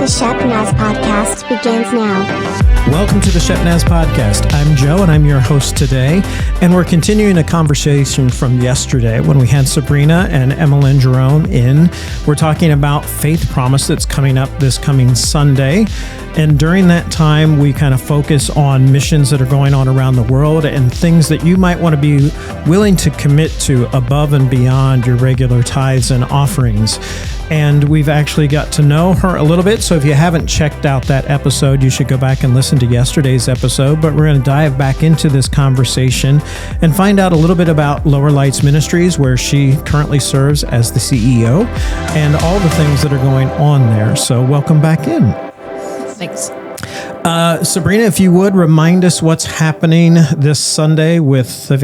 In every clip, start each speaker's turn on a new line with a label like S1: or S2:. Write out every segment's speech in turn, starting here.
S1: The Shepnaz Podcast begins now.
S2: Welcome to the Shepnaz Podcast. I'm Joe, and I'm your host today. And we're continuing a conversation from yesterday when we had Sabrina and Emmalyn Jerome in. We're talking about Faith Promise that's coming up this coming Sunday. And during that time, we kind of focus on missions that are going on around the world and things that you might want to be willing to commit to above and beyond your regular tithes and offerings. And we've actually got to know her a little bit. So if you haven't checked out that episode, you should go back and listen to yesterday's episode. But we're going to dive back into this conversation and find out a little bit about Lower Lights Ministries, where she currently serves as the CEO, and all the things that are going on there. So welcome back in.
S3: Thanks.
S2: Sabrina, if you would remind us what's happening this Sunday with the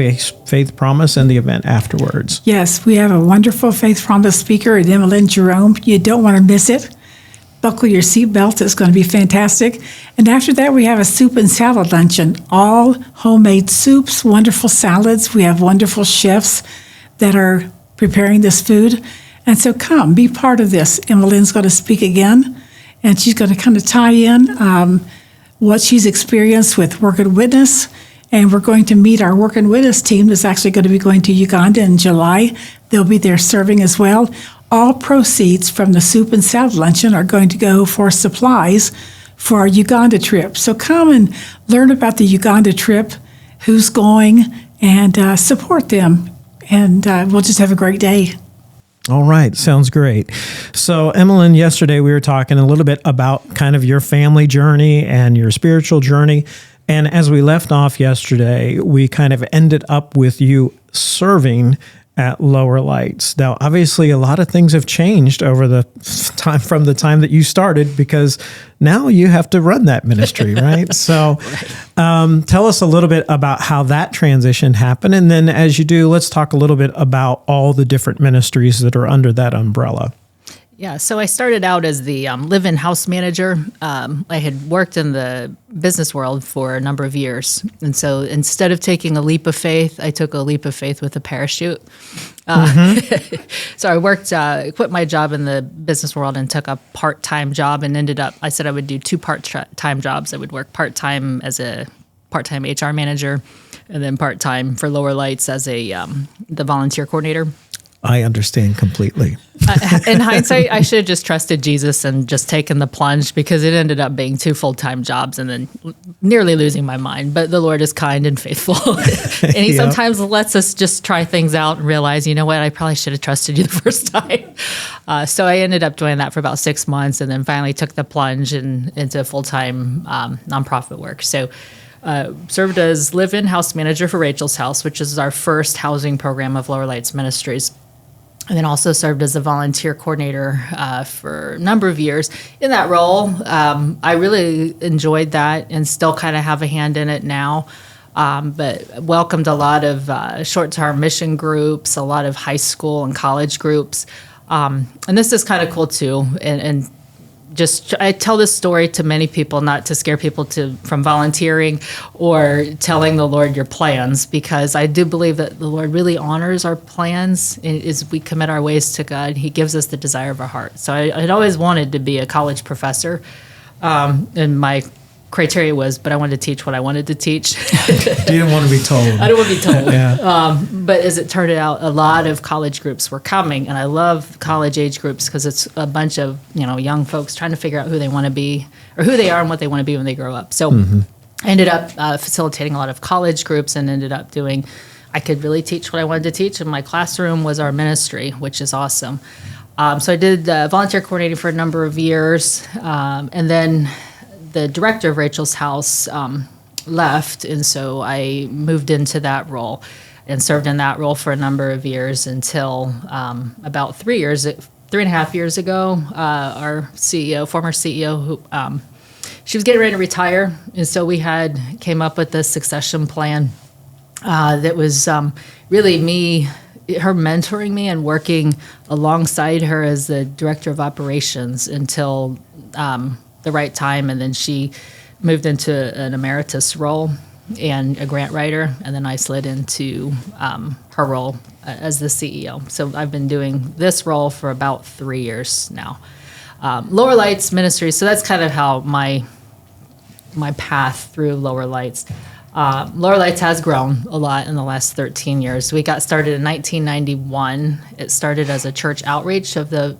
S2: Faith Promise and the event afterwards.
S3: Yes, we have a wonderful Faith Promise speaker at Emmalyn Jerome. You don't want to miss it. Buckle your seatbelt. It's going to be fantastic. And after that, we have a soup and salad luncheon. All homemade soups, wonderful salads. We have wonderful chefs that are preparing this food. And so come, be part of this. Emmalyn's going to speak again, and she's going to kind of tie in what she's experienced with Work and Witness. And we're going to meet our Work and Witness team that's actually going to be going to Uganda in July. They'll be there serving as well. All proceeds from the soup and salad luncheon are going to go for supplies for our Uganda trip. So come and learn about the Uganda trip, who's going, and support them. And we'll just have a great day.
S2: All right. Sounds great. So, Emmalyn, yesterday we were talking a little bit about kind of your family journey and your spiritual journey. And as we left off yesterday, we kind of ended up with you serving at Lower Lights. Now, obviously, a lot of things have changed over the time from the time that you started, because now you have to run that ministry, right? So tell us a little bit about how that transition happened. And then as you do, let's talk a little bit about all the different ministries that are under that umbrella.
S4: Yeah, so I started out as the live-in house manager. I had worked in the business world for a number of years. And so instead of taking a leap of faith, I took a leap of faith with a parachute. So I quit my job in the business world and took a part-time job, and I said I would do two part-time jobs. I would work part-time as a part-time HR manager, and then part-time for Lower Lights as the volunteer coordinator.
S2: I understand completely.
S4: In hindsight, I should have just trusted Jesus and just taken the plunge, because it ended up being two full-time jobs and then nearly losing my mind. But the Lord is kind and faithful. And he sometimes lets us just try things out and realize, you know what, I probably should have trusted you the first time. So I ended up doing that for about 6 months, and then finally took the plunge into full-time nonprofit work. So served as live-in house manager for Rachel's House, which is our first housing program of Lower Lights Ministries. And then also served as a volunteer coordinator for a number of years. In that role, I really enjoyed that and still kind of have a hand in it now. But welcomed a lot of short-term mission groups, a lot of high school and college groups. And this is kind of cool too. And just I tell this story to many people, not to scare people from volunteering or telling the Lord your plans, because I do believe that the Lord really honors our plans as we commit our ways to God. He gives us the desire of our heart. So I'd always wanted to be a college professor, and my criteria was, but I wanted to teach what I wanted to teach.
S2: You didn't want to be told.
S4: I didn't want to be told.
S2: Yeah.
S4: But as it turned out, a lot of college groups were coming, and I love college age groups because it's a bunch of young folks trying to figure out who they want to be, or who they are and what they want to be when they grow up. So I ended up facilitating a lot of college groups, and ended up I could really teach what I wanted to teach, and my classroom was our ministry, which is awesome. So I did volunteer coordinating for a number of years, and then the director of Rachel's House left, and so I moved into that role and served in that role for a number of years until about 3.5 years ago, our former CEO, who she was getting ready to retire, and so we came up with this succession plan that was really her mentoring me and working alongside her as the director of operations until the right time, and then she moved into an emeritus role and a grant writer, and then I slid into her role as the CEO. So I've been doing this role for about 3 years now. Lower Lights Ministries. So that's kind of how my path through Lower Lights. Lower Lights has grown a lot in the last 13 years. We got started in 1991. It started as a church outreach at the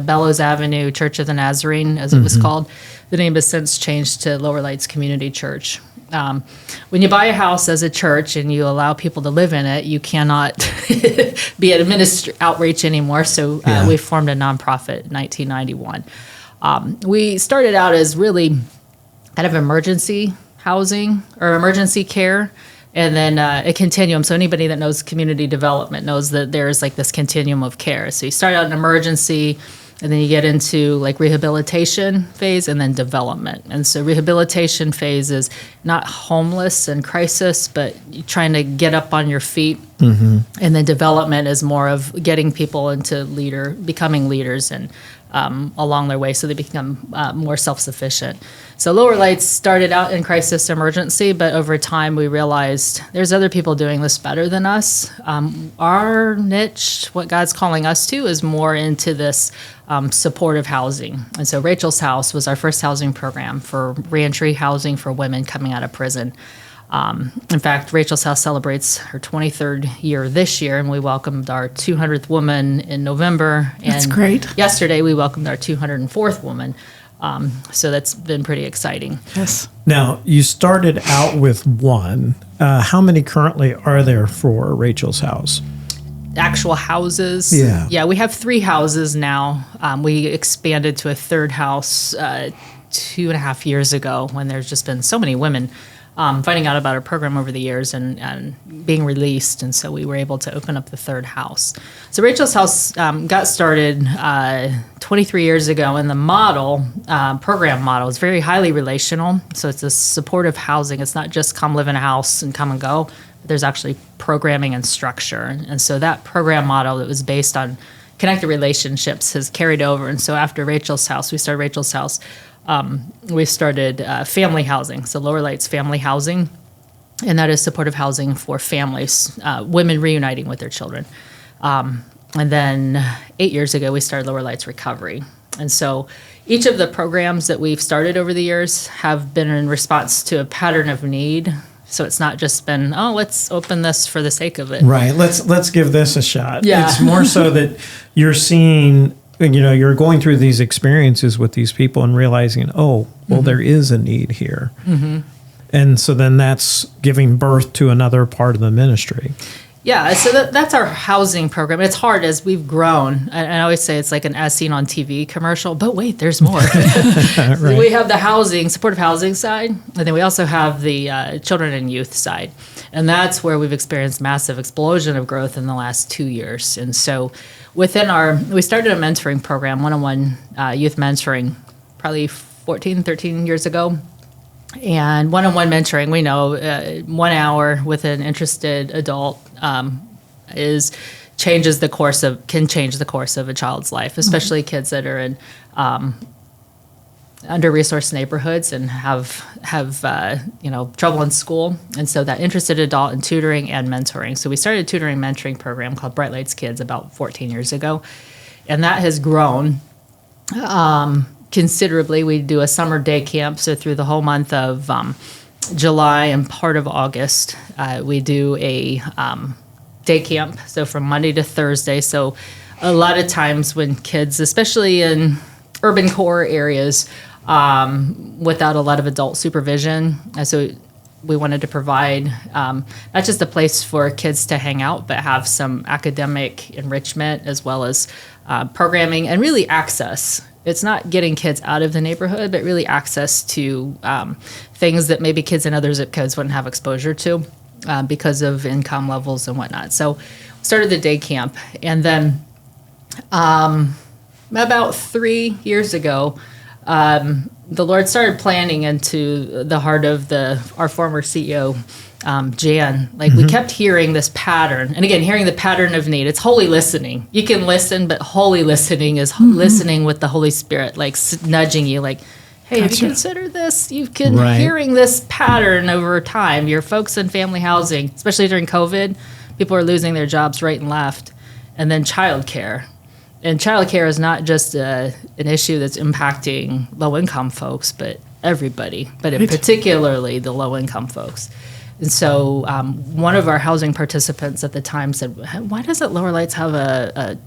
S4: Bellows Avenue Church of the Nazarene, as it was called. The name has since changed to Lower Lights Community Church. When you buy a house as a church and you allow people to live in it, you cannot be at outreach anymore. So we formed a nonprofit in 1991. We started out as really kind of emergency housing or emergency care, and then a continuum. So anybody that knows community development knows that there's like this continuum of care. So you start out in emergency, and then you get into like rehabilitation phase and then development. And so rehabilitation phase is not homeless and crisis, but trying to get up on your feet. And then development is more of getting people into becoming leaders and along their way so they become more self-sufficient. So Lower Lights started out in crisis emergency, but over time we realized there's other people doing this better than us. Our niche, what God's calling us to, is more into this supportive housing. And so Rachel's House was our first housing program for reentry housing for women coming out of prison. In fact, Rachel's House celebrates her 23rd year this year, and we welcomed our 200th woman in November.
S3: That's
S4: and
S3: great.
S4: Yesterday, we welcomed our 204th woman. So that's been pretty exciting.
S3: Yes.
S2: Now, you started out with one. How many currently are there for Rachel's House?
S4: Actual houses.
S2: Yeah.
S4: We have 3 houses now. We expanded to a 3rd house 2.5 years ago when there's just been so many women finding out about our program over the years and being released. And so we were able to open up the 3rd house. So Rachel's House got started 23 years ago, and the program model is very highly relational. So it's a supportive housing. It's not just come live in a house and come and go. There's actually programming and structure. And so that program model that was based on connected relationships has carried over. And so after Rachel's House, we started Rachel's House. We started family housing, so Lower Lights Family Housing, and that is supportive housing for families, women reuniting with their children. And then 8 years ago, we started Lower Lights Recovery. And so each of the programs that we've started over the years have been in response to a pattern of need. So it's not just been, let's open this for the sake of it.
S2: Right. Let's give this a shot.
S4: Yeah.
S2: It's more so that you're seeing, you're going through these experiences with these people and realizing, there is a need here. And so then that's giving birth to another part of the ministry.
S4: Yeah, so that's our housing program. It's hard as we've grown. I always say it's like an as seen on TV commercial, but wait, there's more.
S2: Right.
S4: We have the supportive housing side, and then we also have the children and youth side. And that's where we've experienced massive explosion of growth in the last 2 years. And so we started a mentoring program, one-on-one youth mentoring, probably 14, 13 years ago. And one-on-one mentoring, we know 1 hour with an interested adult can change the course of a child's life, especially kids that are in under-resourced neighborhoods and have trouble in school. And so that interested adult in tutoring and mentoring. So we started a tutoring mentoring program called Bright Lights Kids about 14 years ago, and that has grown considerably. We do a summer day camp, so through the whole month of July and part of August, we do a day camp, so from Monday to Thursday. So a lot of times when kids, especially in urban core areas, without a lot of adult supervision, so we wanted to provide not just a place for kids to hang out, but have some academic enrichment as well as programming and really access. It's not getting kids out of the neighborhood, but really access to things that maybe kids in other zip codes wouldn't have exposure to because of income levels and whatnot. So we started the day camp. And then about 3 years ago, the Lord started planning into the heart of our former CEO, Jan. We kept hearing this pattern, and again, hearing the pattern of need. It's holy listening. You can listen, but holy listening is listening with the Holy Spirit, nudging you, hey, have you considered this? You've been hearing this pattern over time. Your folks in family housing, especially during COVID, people are losing their jobs right and left, and then childcare. And childcare is not just an issue that's impacting low-income folks, but everybody, but in particularly the low-income folks. And so one of our housing participants at the time said, why doesn't Lower Lights have a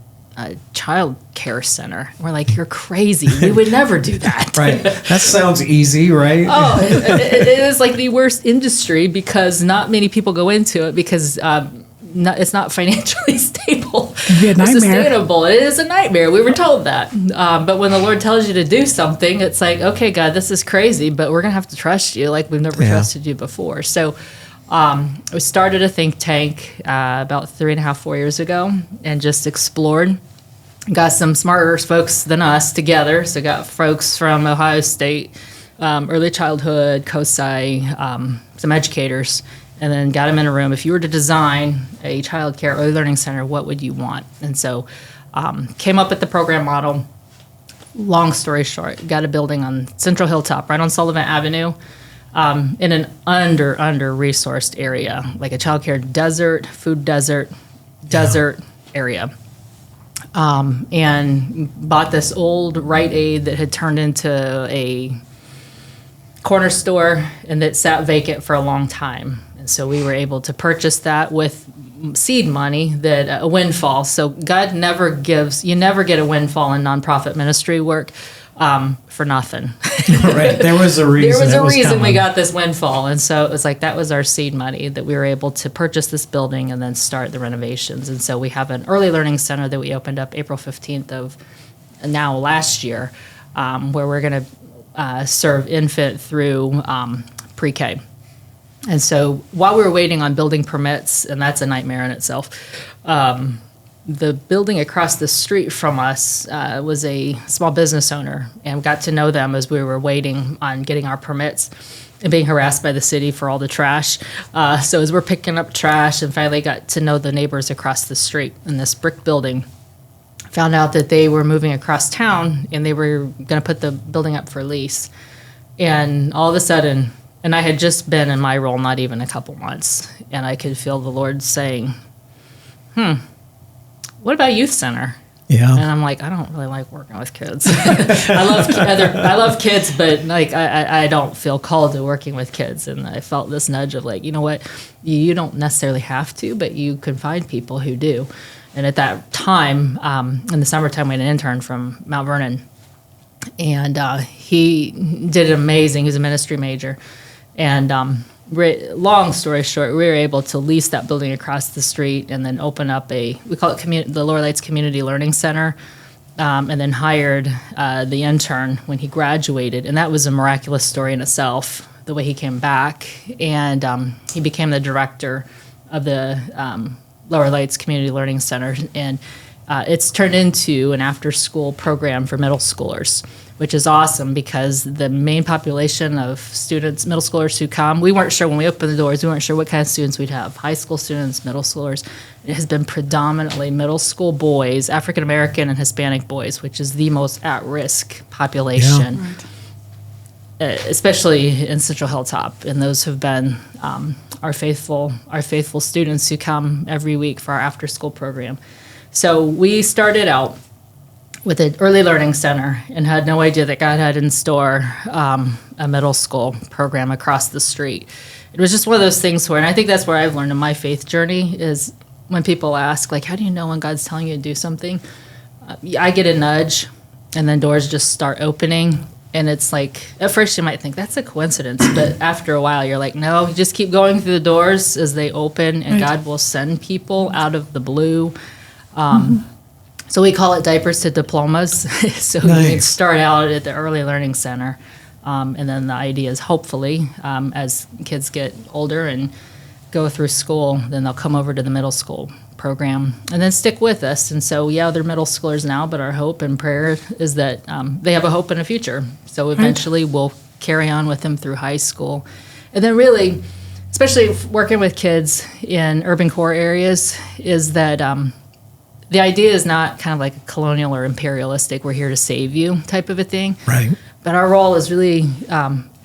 S4: child care center? We're like, you're crazy. We would never do that.
S2: Right. That sounds easy, right?
S4: Oh, it is like the worst industry because not many people go into it because it's not financially stable or sustainable. It is a nightmare. We were told that. But when the Lord tells you to do something, it's like, okay, God, this is crazy, but we're going to have to trust you like we've never trusted you before. So we started a think tank about 3.5, 4 years ago and just explored. Got some smarter folks than us together. So got folks from Ohio State, early childhood, COSI, some educators, and then got them in a room. If you were to design a child care early learning center, what would you want? And so came up with the program model. Long story short, got a building on Central Hilltop, right on Sullivan Avenue, in an under-resourced area, like a child care desert, food desert area. And bought this old Rite Aid that had turned into a corner store and that sat vacant for a long time. And so we were able to purchase that with seed money, that a windfall. So God never gives, you never get a windfall in nonprofit ministry work for nothing.
S2: Right. There was a reason.
S4: There was a reason we got this windfall. And so it was like that was our seed money that we were able to purchase this building and then start the renovations. And so we have an early learning center that we opened up April 15th of now last year, where we're going to serve infant through pre-K. And so while we were waiting on building permits, and that's a nightmare in itself, the building across the street from us was a small business owner, and got to know them as we were waiting on getting our permits and being harassed by the city for all the trash. So as we're picking up trash and finally got to know the neighbors across the street in this brick building, found out that they were moving across town and they were going to put the building up for lease. And all of a sudden, and I had just been in my role not even a couple months, and I could feel the Lord saying, what about youth center?
S2: Yeah.
S4: And I'm like, I don't really like working with kids. I love kids, but like I don't feel called to working with kids. And I felt this nudge of like, you know what, you don't necessarily have to, but you can find people who do. And at that time, in the summertime, we had an intern from Mount Vernon, and he did amazing. He was a ministry major, and long story short, we were able to lease that building across the street and then open up we call it the Lower Lights Community Learning Center, and then hired the intern when he graduated. And that was a miraculous story in itself, the way he came back. And he became the director of the Lower Lights Community Learning Center. And it's turned into an after-school program for middle schoolers, which is awesome because the main population of students, middle schoolers who come, we weren't sure when we opened the doors, we weren't sure what kind of students we'd have, high school students, middle schoolers. It has been predominantly middle school boys, African American and Hispanic boys, which is the most at-risk population, especially in Central Hilltop. And those have been our faithful students who come every week for our after-school program. So we started out with an early learning center and had no idea that God had in store a middle school program across the street. It was just one of those things where, and I think that's where I've learned in my faith journey, is when people ask, like, how do you know when God's telling you to do something? I get a nudge, and then doors just start opening. And it's like, at first you might think that's a coincidence, but after a while you're like, no, you just keep going through the doors as they open, and God will send people out of the blue. So we call it diapers to diplomas. So you can start out at the early learning center. And then the idea is hopefully as kids get older and go through school, then they'll come over to the middle school program and then stick with us. And so, they're middle schoolers now, but our hope and prayer is that they have a hope and a future. So eventually we'll carry on with them through high school. And then really, especially working with kids in urban core areas, is that the idea is not kind of like a colonial or imperialistic, we're here to save you type of a thing.
S2: Right.
S4: But our role is really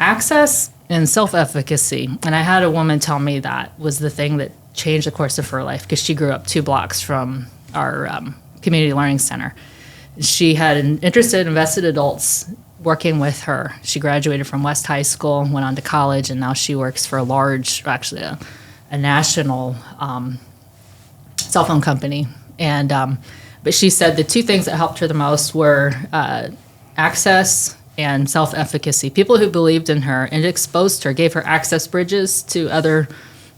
S4: access and self-efficacy. And I had a woman tell me that was the thing that changed the course of her life, because she grew up 2 blocks from our community learning center. She had interested, invested adults working with her. She graduated from West High School, went on to college, and now she works for a national cell phone company. And but she said the two things that helped her the most were access and self-efficacy. People who believed in her and exposed her, gave her access bridges to other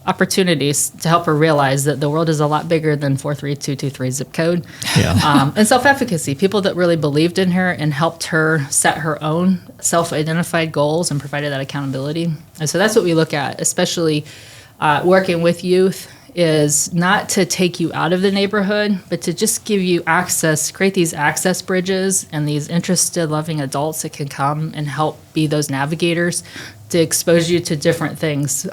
S4: opportunities to help her realize that the world is a lot bigger than 43223 zip code.
S2: Yeah.
S4: And self-efficacy, people that really believed in her and helped her set her own self-identified goals and provided that accountability. And so that's what we look at, especially working with youth, is not to take you out of the neighborhood, but to just give you access, create these access bridges and these interested, loving adults that can come and help be those navigators to expose you to different things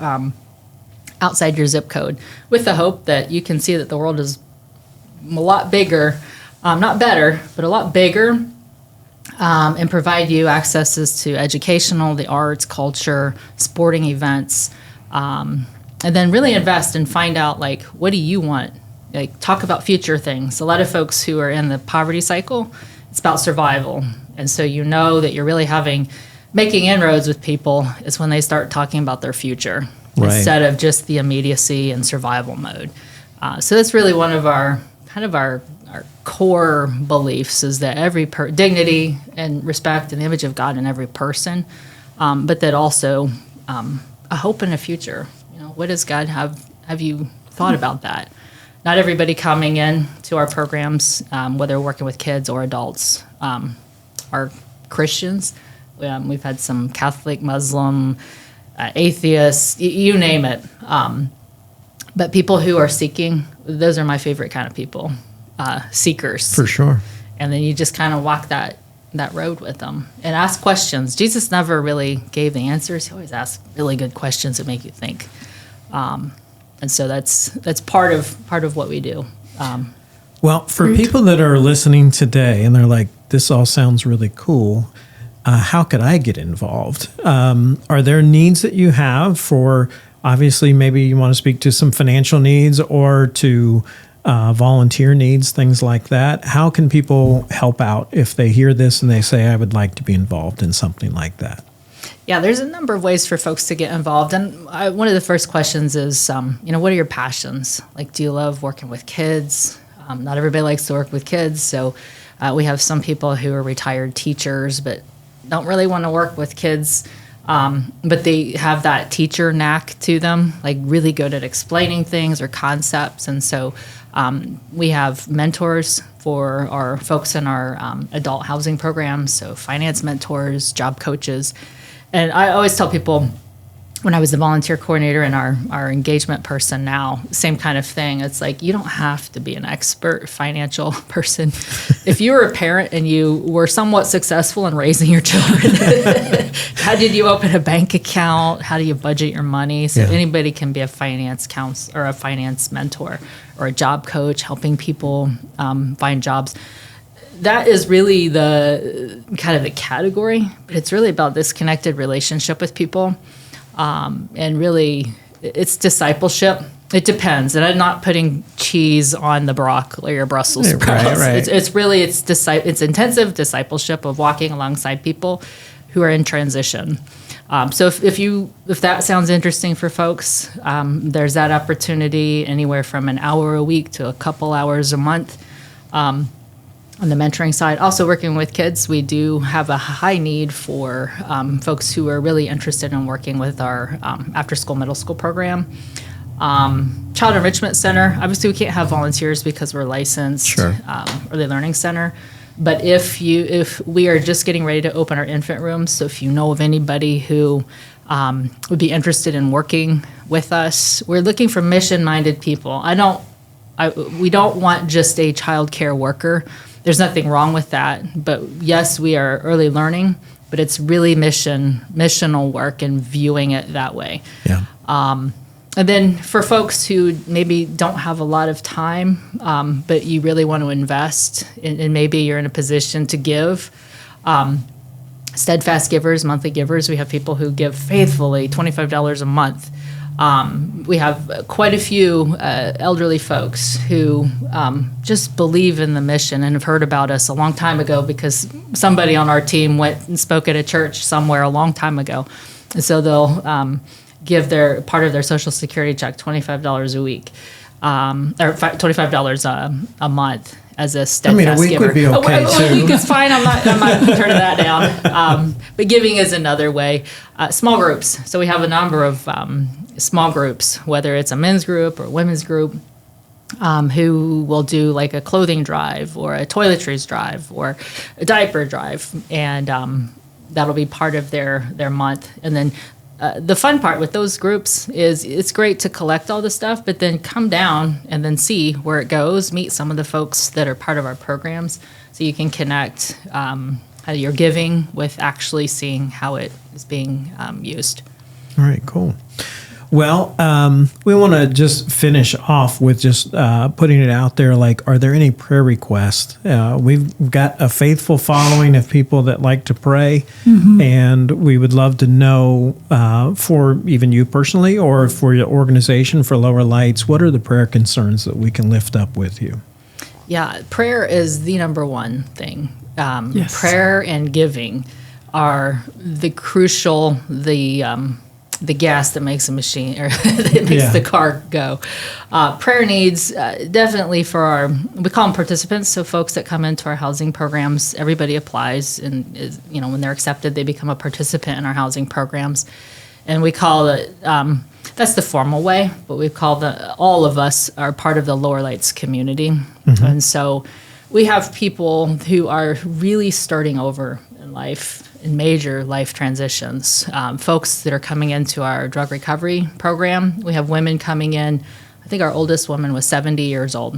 S4: outside your zip code, with the hope that you can see that the world is a lot bigger, not better, but a lot bigger, and provide you accesses to educational, the arts, culture, sporting events, and then really invest and find out, like, what do you want? Like, talk about future things. A lot of folks who are in the poverty cycle, it's about survival. And so you know that you're really making inroads with people is when they start talking about their future. Right. Instead of just the immediacy and survival mode. So that's really one of our core beliefs, is that every dignity and respect and the image of God in every person, but that also a hope and a future. You know, what does God have you thought about that? Not everybody coming in to our programs, whether working with kids or adults, are Christians. We've had some Catholic, Muslim, atheists, you name it. But people who are seeking, those are my favorite kind of people, seekers.
S2: For sure.
S4: And then you just kind of walk that road with them and ask questions. Jesus never really gave the answers. He always asked really good questions that make you think. And so that's part of what we do.
S2: Well, for people that are listening today and they're like, this all sounds really cool, how could I get involved? Are there needs that you have for, obviously, maybe you want to speak to some financial needs or to volunteer needs, things like that? How can people help out if they hear this and they say, I would like to be involved in something like that?
S4: Yeah, there's a number of ways for folks to get involved. And one of the first questions is, what are your passions? Like, do you love working with kids? Not everybody likes to work with kids. So we have some people who are retired teachers, but don't really want to work with kids, but they have that teacher knack to them, like really good at explaining things or concepts. And so we have mentors for our folks in our adult housing programs, so finance mentors, job coaches. And I always tell people, when I was the volunteer coordinator and our engagement person now, same kind of thing. It's like, you don't have to be an expert financial person. If you were a parent and you were somewhat successful in raising your children, how did you open a bank account? How do you budget your money? So anybody can be a finance counselor or a finance mentor or a job coach, helping people find jobs. That is really the kind of the category, but it's really about this connected relationship with people. And really, it's discipleship. It depends. And I'm not putting cheese on the broccoli or Brussels sprouts.
S2: Right.
S4: It's intensive discipleship of walking alongside people who are in transition. So if that sounds interesting for folks, there's that opportunity anywhere from an hour a week to a couple hours a month. On the mentoring side, also working with kids, we do have a high need for folks who are really interested in working with our after-school middle school program. Child Enrichment Center, obviously we can't have volunteers because we're licensed,
S2: Sure.
S4: Early Learning Center. But if we are just getting ready to open our infant rooms, so if you know of anybody who would be interested in working with us, we're looking for mission-minded people. We don't want just a child care worker. There's nothing wrong with that, but yes, we are early learning, but it's really missional work and viewing it that way.
S2: Yeah.
S4: And then for folks who maybe don't have a lot of time, but you really want to invest, and maybe you're in a position to give, steadfast givers, monthly givers, we have people who give faithfully $25 a month. We have quite a few elderly folks who just believe in the mission and have heard about us a long time ago because somebody on our team went and spoke at a church somewhere a long time ago. And so they'll give their part of their Social Security check, $25 a week, or $25 a month as a steadfast
S2: a week
S4: giver.
S2: would be okay, too.
S4: A week is fine. I'm not turning that down. But giving is another way. Small groups. So we have a number of small groups, whether it's a men's group or women's group, who will do like a clothing drive or a toiletries drive or a diaper drive, and that'll be part of their month. And then the fun part with those groups is it's great to collect all the stuff, but then come down and then see where it goes, meet some of the folks that are part of our programs, so you can connect your giving with actually seeing how it is being used.
S2: All right, cool. Well, we want to just finish off with just putting it out there. Like, are there any prayer requests? We've got a faithful following of people that like to pray, and we would love to know for even you personally or for your organization, for Lower Lights, what are the prayer concerns that we can lift up with you?
S4: Yeah, prayer is the number one thing.
S3: Yes.
S4: Prayer and giving are the crucial, the gas that makes a machine or that makes the car go. Prayer needs definitely for we call them participants, so folks that come into our housing programs. Everybody applies, and when they're accepted, they become a participant in our housing programs. And we call it, that's the formal way, but we call all of us are part of the Lower Lights community. And so we have people who are really starting over in life, in major life transitions. Folks that are coming into our drug recovery program. We have women coming in. I think our oldest woman was 70 years old.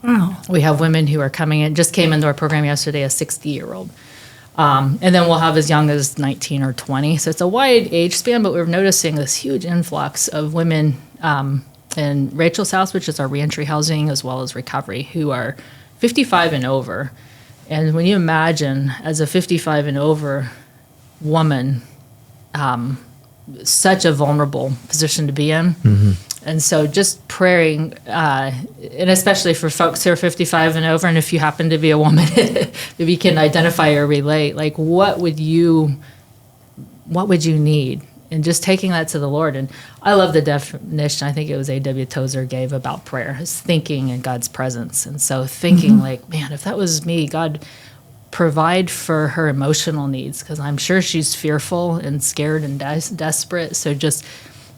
S3: Wow.
S4: We have women who are coming in, just came into our program yesterday, a 60-year-old. And then we'll have as young as 19 or 20. So it's a wide age span, but we're noticing this huge influx of women in Rachel's house, which is our reentry housing, as well as recovery, who are 55 and over. And when you imagine, as a 55 and over woman, such a vulnerable position to be in. And so just praying, and especially for folks who are 55 and over, and if you happen to be a woman, if you can identify or relate, like what would you need? And just taking that to the Lord. And I love the definition, I think it was A.W. Tozer gave about prayer, is thinking in God's presence. And so thinking like, man, if that was me, God, provide for her emotional needs, because I'm sure she's fearful and scared and desperate. So just,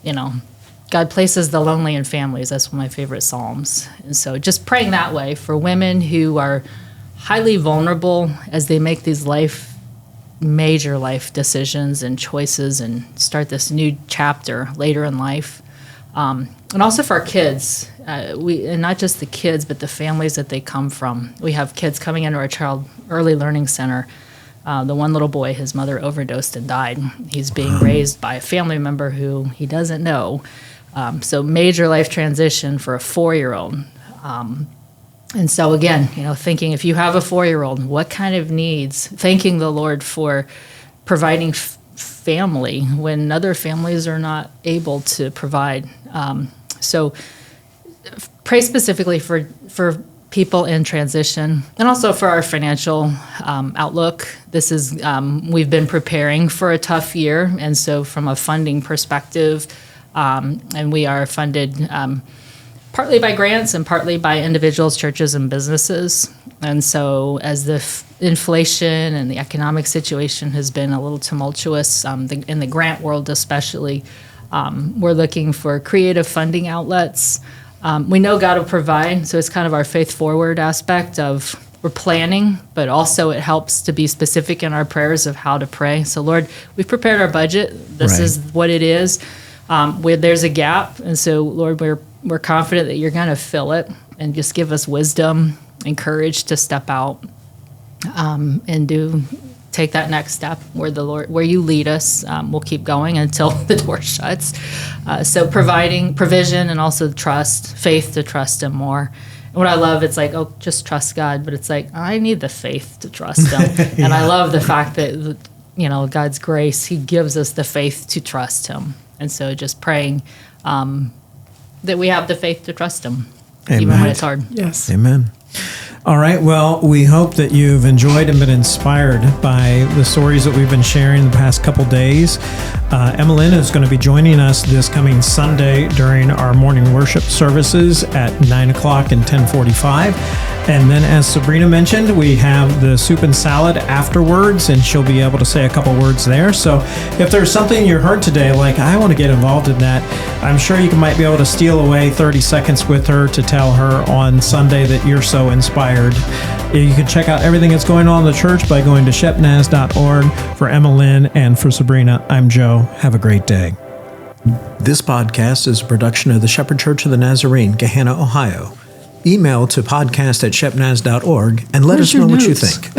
S4: God places the lonely in families. That's one of my favorite Psalms. And so just praying that way for women who are highly vulnerable as they make these major life decisions and choices and start this new chapter later in life. And also for our kids, and not just the kids, but the families that they come from. We have kids coming into our child early learning center. The one little boy, his mother overdosed and died. He's being raised by a family member who he doesn't know. So major life transition for a 4-year-old. And so again, thinking if you have a 4-year-old, what kind of needs? Thanking the Lord for providing family when other families are not able to provide. So pray specifically for people in transition, and also for our financial outlook. This is we've been preparing for a tough year, and so from a funding perspective, and we are funded partly by grants and partly by individuals, churches, and businesses. And so as the inflation and the economic situation has been a little tumultuous, in the grant world especially, we're looking for creative funding outlets. We know God will provide, so it's kind of our faith forward aspect of we're planning, but also it helps to be specific in our prayers of how to pray. So Lord, we've prepared our budget. This is what it is. Where there's a gap, and so Lord, we're confident that you're going to fill it, and just give us wisdom and courage to step out and take that next step where you lead us. We'll keep going until the door shuts. So providing provision and also faith to trust Him more. And what I love, it's like, just trust God, but it's like, I need the faith to trust Him. And I love the fact that, God's grace, He gives us the faith to trust Him. And so just praying that we have the faith to trust Him,
S2: Amen.
S4: even when it's hard.
S3: Yes.
S2: Amen. All right. Well, we hope that you've enjoyed and been inspired by the stories that we've been sharing the past couple days. Emmalyn is going to be joining us this coming Sunday during our morning worship services at 9 o'clock and 10:45. And then, as Sabrina mentioned, we have the soup and salad afterwards, and she'll be able to say a couple words there. So if there's something you heard today, like, I want to get involved in that, I'm sure you might be able to steal away 30 seconds with her to tell her on Sunday that you're so inspired. You can check out everything that's going on in the church by going to shepnaz.org. For Emmalyn and for Sabrina, I'm Joe. Have a great day. This podcast is a production of the Shepherd Church of the Nazarene, Gahanna, Ohio. Email to podcast@shepnaz.org and let us know what you think.